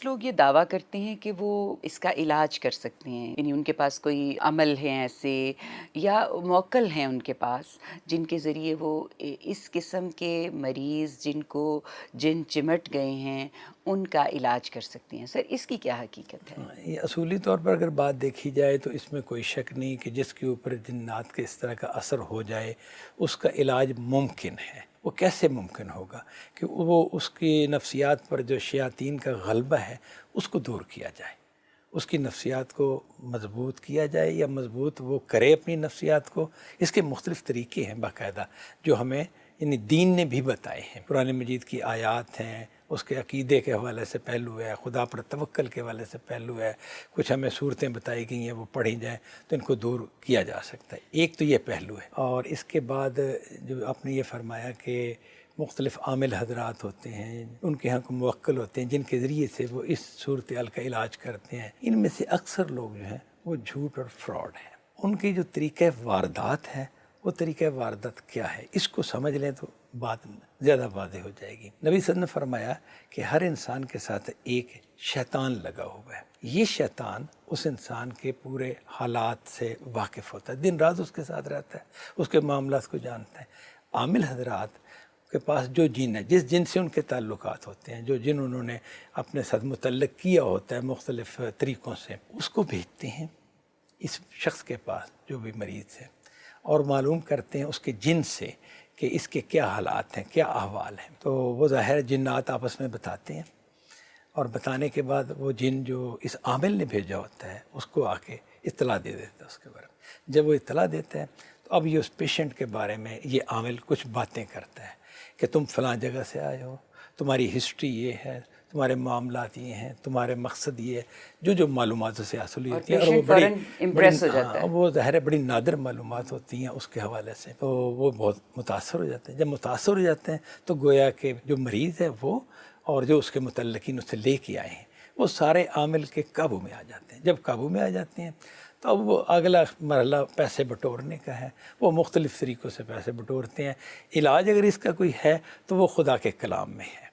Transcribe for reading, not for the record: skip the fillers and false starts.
کچھ لوگ یہ دعویٰ کرتے ہیں کہ وہ اس کا علاج کر سکتے ہیں، یعنی ان کے پاس کوئی عمل ہیں ایسے یا موکل ہیں ان کے پاس جن کے ذریعے وہ اس قسم کے مریض جن کو جن چمٹ گئے ہیں ان کا علاج کر سکتے ہیں۔ سر اس کی کیا حقیقت ہے؟ یہ اصولی طور پر اگر بات دیکھی جائے تو اس میں کوئی شک نہیں کہ جس کے اوپر جنات کے اس طرح کا اثر ہو جائے اس کا علاج ممکن ہے۔ وہ کیسے ممکن ہوگا کہ وہ اس کی نفسیات پر جو شیاطین کا غلبہ ہے اس کو دور کیا جائے، اس کی نفسیات کو مضبوط کیا جائے یا مضبوط وہ کرے اپنی نفسیات کو۔ اس کے مختلف طریقے ہیں باقاعدہ جو ہمیں یعنی دین نے بھی بتائے ہیں۔ قرآن مجید کی آیات ہیں، اس کے عقیدے کے حوالے سے پہلو ہے، خدا پر توکل کے حوالے سے پہلو ہے، کچھ ہمیں صورتیں بتائی گئی ہیں وہ پڑھی جائیں تو ان کو دور کیا جا سکتا ہے۔ ایک تو یہ پہلو ہے، اور اس کے بعد جو آپ نے یہ فرمایا کہ مختلف عامل حضرات ہوتے ہیں، ان کے ہاں کو موکل ہوتے ہیں جن کے ذریعے سے وہ اس صورتحال کا علاج کرتے ہیں۔ ان میں سے اکثر لوگ جو ہیں وہ جھوٹ اور فراڈ ہیں۔ ان کی جو طریقہ واردات ہے وہ طریقہ واردات کیا ہے اس کو سمجھ لیں تو بات زیادہ واضح ہو جائے گی۔ نبی صلی اللہ علیہ وسلم نے فرمایا کہ ہر انسان کے ساتھ ایک شیطان لگا ہوا ہے۔ یہ شیطان اس انسان کے پورے حالات سے واقف ہوتا ہے، دن رات اس کے ساتھ رہتا ہے، اس کے معاملات کو جانتا ہے۔ عامل حضرات کے پاس جو جن ہے، جس جن سے ان کے تعلقات ہوتے ہیں، جو جن انہوں نے اپنے ساتھ متعلق کیا ہوتا ہے مختلف طریقوں سے، اس کو بھیجتے ہیں اس شخص کے پاس جو بھی مریض ہے، اور معلوم کرتے ہیں اس کے جن سے کہ اس کے کیا حالات ہیں، کیا احوال ہیں۔ تو وہ ظاہر جنات آپس میں بتاتے ہیں، اور بتانے کے بعد وہ جن جو اس عامل نے بھیجا ہوتا ہے اس کو آ کے اطلاع دے دیتا ہے اس کے بارے میں۔ جب وہ اطلاع دیتا ہے تو اب یہ اس پیشنٹ کے بارے میں یہ عامل کچھ باتیں کرتا ہے کہ تم فلاں جگہ سے آئے ہو، تمہاری ہسٹری یہ ہے، تمہارے معاملات یہ ہیں، تمہارے مقصد یہ ہے، جو معلوماتوں سے حاصل ہوتی ہیں، اور وہ بڑی امپریس ہو جاتا ہے۔ وہ ظاہر ہے بڑی نادر معلومات ہوتی ہیں اس کے حوالے سے، تو وہ بہت متاثر ہو جاتے ہیں۔ جب متاثر ہو جاتے ہیں تو گویا کہ جو مریض ہے وہ اور جو اس کے متعلقین اسے لے کے آئے ہیں وہ سارے عامل کے قابو میں آ جاتے ہیں۔ جب قابو میں آ جاتے ہیں تو اب وہ اگلا مرحلہ پیسے بٹورنے کا ہے، وہ مختلف طریقوں سے پیسے بٹورتے ہیں۔ علاج اگر اس کا کوئی ہے تو وہ خدا کے کلام میں ہے۔